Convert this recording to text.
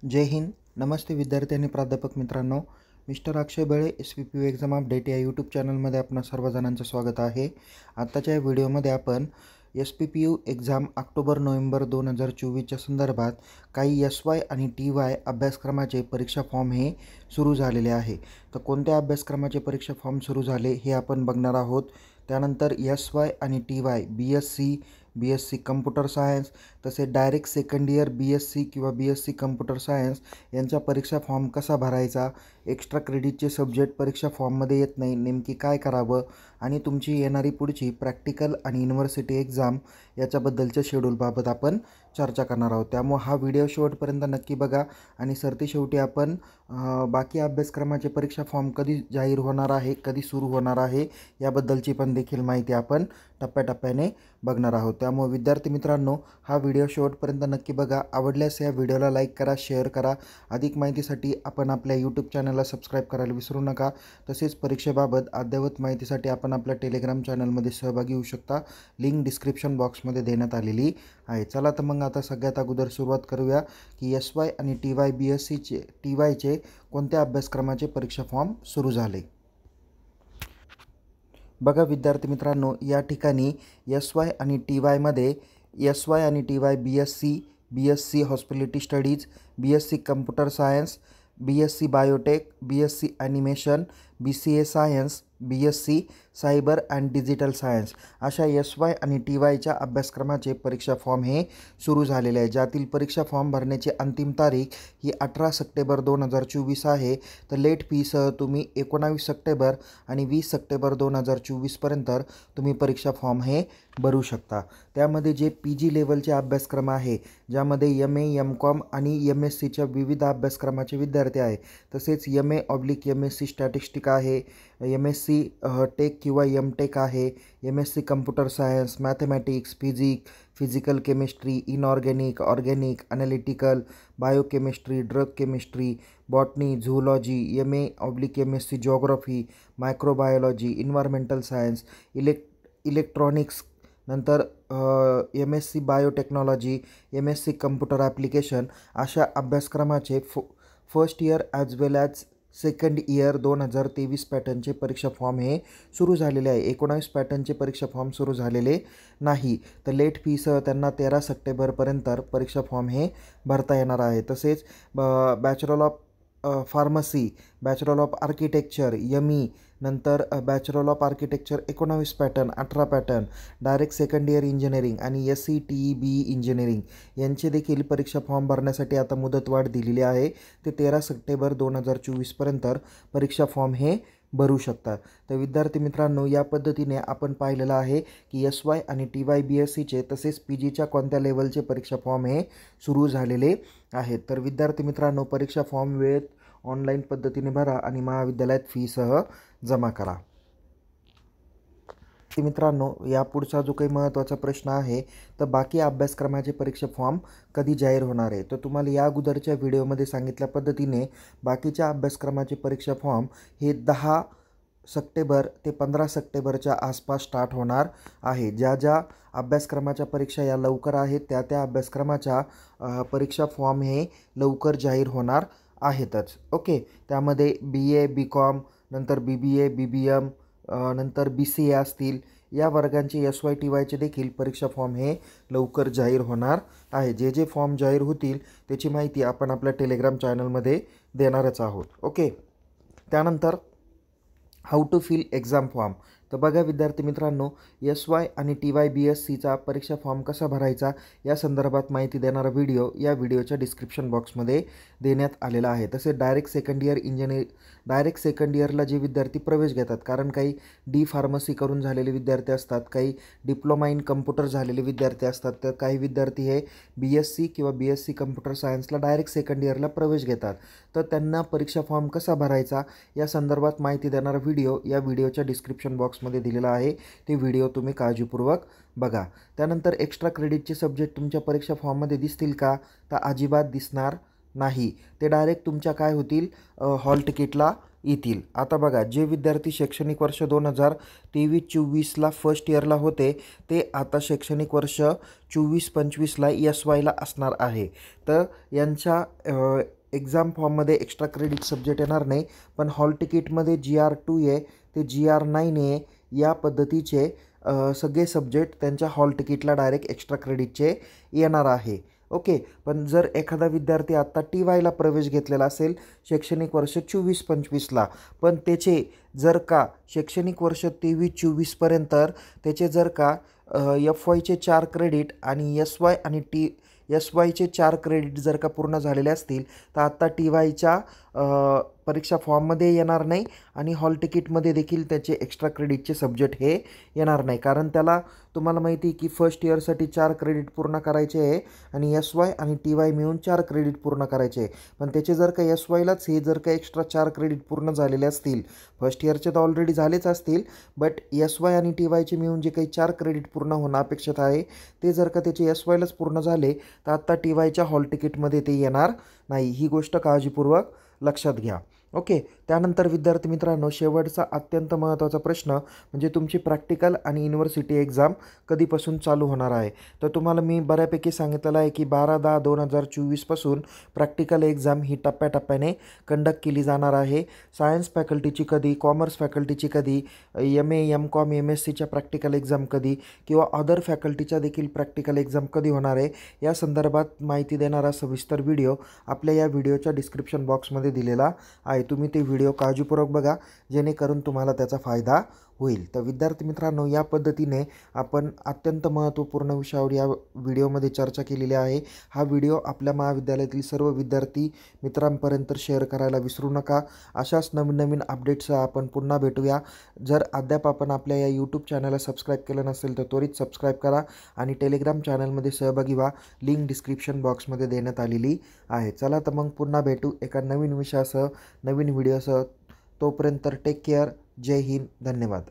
जय हिंद. नमस्ते विद्यार्थी आणि प्राध्यापक मित्रांनो. मिस्टर अक्षय बळे SPPU एक्झाम अपडेट या यूट्यूब चॅनलमध्ये आपणा सर्वजणांचं स्वागत आहे. आत्ताच्या या व्हिडिओमध्ये आपण SPPU एक्झाम ऑक्टोबर-नोव्हेंबर 2024च्या संदर्भात काही SY आणि TY अभ्यासक्रमाचे परीक्षा फॉर्म हे सुरू झालेले आहे. तर कोणत्या अभ्यासक्रमाचे परीक्षा फॉर्म सुरू झाले हे आपण बघणार आहोत. त्यानंतर SY आणि TY BSc कम्प्युटर सायन्स तसेच डायरेक्ट सेकंड इयर BSc किंवा BSc कम्प्युटर सायन्स यांचा परीक्षा फॉर्म कसा भरायचा, एक्स्ट्रा क्रेडिटचे सब्जेक्ट परीक्षा फॉर्ममध्ये येत नाही, नेमकी काय करावं आणि तुमची येणारी पुढची प्रॅक्टिकल आणि युनिव्हर्सिटी एक्झाम याच्याबद्दलच्या शेड्यूलबाबत आपण चर्चा करणार आहोत. त्यामुळे हा व्हिडिओ शेवटपर्यंत नक्की बघा आणि सरतेशेवटी आपण बाकी अभ्यासक्रमाचे परीक्षा फॉर्म कधी जाहीर होणार आहे, कधी सुरू होणार आहे याबद्दलची पण देखील माहिती आपण टप्प्याटप्प्याने बघणार आहोत. त्यामुळे विद्यार्थी मित्रांनो, हा व्हिडिओ शेवटपर्यंत नक्की बघा. आवडल्यास या व्हिडिओला लाईक करा, शेअर करा. अधिक माहितीसाठी आपण आपल्या यूट्यूब चॅनलला सबस्क्राईब करायला विसरू नका. तसेच परीक्षेबाबत अद्ययावत माहितीसाठी आपण आपल्या टेलिग्राम चॅनलमध्ये सहभागी होऊ शकता. लिंक डिस्क्रिप्शन बॉक्समध्ये देण्यात आलेली आहे. चला तर मग आता सगळ्यात अगोदर सुरुवात करूया की SY आणि TY TYचे कोणत्या अभ्यासक्रमाचे परीक्षा फॉर्म सुरू झाले. बघा विद्यार्थी मित्रांनो, या ठिकाणी SY आणि TYमध्ये SY आणि TY BSc hospitality studies, BSc computer science, BSc biotech, BSc animation, BCA science, BSc cyber and digital science अशा SY आणि TYच्या अभ्यासक्रमाचे परीक्षा फॉर्म हे सुरू झालेले आहे. ज्यातील परीक्षा फॉर्म भरण्याची अंतिम तारीख ही 18 सप्टेंबर 2024 आहे. तर लेट फीसह तुम्ही 19 सप्टेंबर आणि 20 सप्टेंबर 2024पर्यंत तुम्ही परीक्षा फॉर्म हे भरू शकता. त्यामध्ये जे PG लेवलचे अभ्यासक्रम आहे, ज्यामध्ये MA, MCOM आणि MScच्या विविध अभ्यासक्रमाचे विद्यार्थी आहे. तसेच MA/MSc स्टॅटिस्टिक आहे, MSc टेक किंवा MTech आहे, MSc computer science, mathematics, physical chemistry, inorganic, organic, analytical, biochemistry, drug chemistry, botany, zoology, MA/MSc geography, microbiology, environmental science, electronics, नंतर MSc biotechnology, MSc computer application अशा अभ्यासक्रमाचे फर्स्ट इयर ॲज वेल as second year 2023 पॅटर्नचे परीक्षा form हे सुरू झालेले आहे. 19 पॅटर्नचे परीक्षा form सुरू झालेले नाही. तर लेट फीसह त्यांना 13 सप्टेंबरपर्यंत परीक्षा फॉर्म हे भरता येणार आहे. तसेच bachelor of pharmacy, bachelor of architecture ME, नंतर bachelor of architecture 19 pattern, 18 pattern, direct second year engineering आणि SC TE BE इंजिनिअरिंग यांचे देखील परीक्षा फॉर्म भरण्यासाठी आता मुदतवाढ दिलेली आहे. ते 13 सप्टेंबर 2024पर्यंत परीक्षा फॉर्म हे भरू शकतात. तर विद्यार्थी मित्रांनो, या पद्धतीने आपण पाहिलेलं आहे की SY आणि TY BScचे तसेच PGच्या कोणत्या लेवलचे परीक्षा फॉर्म हे सुरू झालेले आहेत. तर विद्यार्थी मित्रांनो, परीक्षा फॉर्म वेळेत ऑनलाईन पद्धतीने भरा आणि महाविद्यालयात फीसह जमा करा. मित्रांनो, यापुढचा जो काही महत्त्वाचा प्रश्न आहे, तर बाकी अभ्यासक्रमाचे परीक्षा फॉर्म कधी जाहीर होणार आहे. तर तुम्हाला या अगोदरच्या व्हिडिओमध्ये सांगितल्या पद्धतीने बाकीच्या अभ्यासक्रमाचे परीक्षा फॉर्म हे 10 सप्टेंबर ते 15 सप्टेंबरच्या आसपास स्टार्ट होणार आहे. ज्या अभ्यासक्रमाच्या परीक्षा या लवकर आहेत त्या अभ्यासक्रमाच्या परीक्षा फॉर्म हे लवकर जाहीर होणार आहेतच. ओके. त्यामध्ये BA, BCom, नंतर BBA, BBM, नंतर BCA असतील या वर्गांचे SY TYचे देखील परीक्षा फॉर्म हे लवकर जाहीर होणार आहे. जे फॉर्म जाहीर होतील त्याची माहिती आपण आपल्या टेलिग्राम चॅनलमध्ये देणारच आहोत. ओके. त्यानंतर how to fill exam form. तर बघा विद्यार्थी मित्रांनो, SY आणि TY BScचा परीक्षा फॉर्म कसा भरायचा या संदर्भात माहिती देणारा व्हिडिओ या व्हिडिओच्या डिस्क्रिप्शन बॉक्समध्ये देण्यात आलेला आहे. तसेच डायरेक्ट सेकंड इयरला जे विद्यार्थी प्रवेश घेतात, कारण काही फार्मसी करून झालेले विद्यार्थी असतात, काही डिप्लोमा इन कम्प्युटर झालेले विद्यार्थी असतात, तर काही विद्यार्थी हे BSc किंवा BSc कम्प्युटर सायन्सला डायरेक्ट सेकंड इयरला प्रवेश घेतात. तर त्यांना परीक्षा फॉर्म कसा भरायचा या संदर्भात माहिती देणारा व्हिडिओ या व्हिडिओच्या डिस्क्रिप्शन बॉक्समध्ये दिलेला आहे. ते व्हिडिओ तुम्ही काळजीपूर्वक बघा. त्यानंतर एक्स्ट्रा क्रेडिटचे सब्जेक्ट तुमच्या परीक्षा फॉर्ममध्ये दिसतील का? तर अजिबात दिसणार नाही. ते डायरेक्ट तुमच्या काय होतील, हॉल तिकीटला येतील। आता बघा, जे विद्यार्थी शैक्षणिक वर्ष 2023-24ला फर्स्ट इयरला होते ते आता शैक्षणिक वर्ष 24-25ला SYला असणार आहे। तर यांच्या एक्झाम फॉर्ममध्ये एक्स्ट्रा क्रेडिट सब्जेक्ट येणार नाही, पण हॉल तिकीटमध्ये GR2 आहे ते GR9 आहे या पद्धतीचे सगळे सब्जेक्ट त्यांच्या हॉल तिकीटला डायरेक्ट एक्स्ट्रा क्रेडिटचे येणार आहे। ओके, पण जर एखादा विद्यार्थी आत्ता TYला प्रवेश घेतलेला असेल शैक्षणिक वर्ष 24-25ला, पण त्याचे जर का शैक्षणिक वर्ष 23-24पर्यंत त्याचे जर का FYचे 4 क्रेडिट आणि SY आणि SYचे 4 क्रेडिट जर का पूर्ण झालेले असतील तर आत्ता TYच्या परीक्षा फॉर्ममध्ये येणार नाही आणि हॉल तिकीटमध्ये देखील त्याचे एक्स्ट्रा क्रेडिटचे सब्जेक्ट हे येणार नाही, कारण त्याला तुम्हाला माहिती आहे की फर्स्ट इयरसाठी 4 क्रेडिट पूर्ण करायचे आहे आणि SY आणि TY मिळून 4 क्रेडिट पूर्ण करायचे आहे। पण त्याचे जर का SYलाच हे जर का एक्स्ट्रा 4 क्रेडिट पूर्ण झालेले असतील, फर्स्ट इयरचे तर ऑलरेडी झालेच असतील, बट SY आणि TYचे मिळून जे काही 4 क्रेडिट पूर्ण होणं अपेक्षित आहे ते जर का त्याचे SYलाच पूर्ण झाले तर आत्ता TYच्या हॉल तिकीटमध्ये ते येणार नाही। ही गोष्ट काळजीपूर्वक लक्षात घ्या। ओके, त्यानंतर विद्यार्थी मित्रांनो, शेवटचा अत्यंत महत्त्वाचा प्रश्न म्हणजे तुमची प्रॅक्टिकल आणि युनिव्हर्सिटी एक्झाम कधीपासून चालू होणार आहे। तर तुम्हाला मी बऱ्यापैकी सांगितलेलं आहे की 12/10/2024पासून प्रॅक्टिकल एक्झाम ही टप्प्याटप्प्याने कंडक्ट केली जाणार आहे। सायन्स फॅकल्टीची कधी, कॉमर्स फॅकल्टीची कधी, MA MCOM MSCच्या प्रॅक्टिकल एक्झाम कधी किंवा अदर फॅकल्टीच्या देखील प्रॅक्टिकल एक्झाम कधी होणार आहे या संदर्भात माहिती देणारा सविस्तर व्हिडिओ आपल्या या व्हिडिओच्या डिस्क्रिप्शन बॉक्समध्ये दिलेला आहे। तुम्ही ते व्हिडिओ काळजीपूर्वक बघा जेणेकरून तुम्हाला त्याचा फायदा होईल। तर विद्यार्थी मित्रांनो, या पद्धतीने आपण अत्यंत महत्त्वपूर्ण विषयावर या व्हिडिओमध्ये चर्चा केलेली आहे। हा व्हिडिओ आपल्या महाविद्यालयातील सर्व विद्यार्थी मित्रांपर्यंत शेअर करायला विसरू नका। अशाच नवीन नवीन अपडेट्ससह आपण पुन्हा भेटूया। जर अद्याप आपण आपल्या या यूट्यूब चॅनलला सबस्क्राईब केलं नसेल तर त्वरित सबस्क्राईब करा आणि टेलिग्राम चॅनलमध्ये सहभागी व्हा। लिंक डिस्क्रिप्शन बॉक्समध्ये देण्यात आलेली आहे। चला तर मग पुन्हा भेटू एका नवीन विषयासह, नवीन व्हिडिओसह। तोपर्यंत टेक केअर। जय हिंद, धन्यवाद।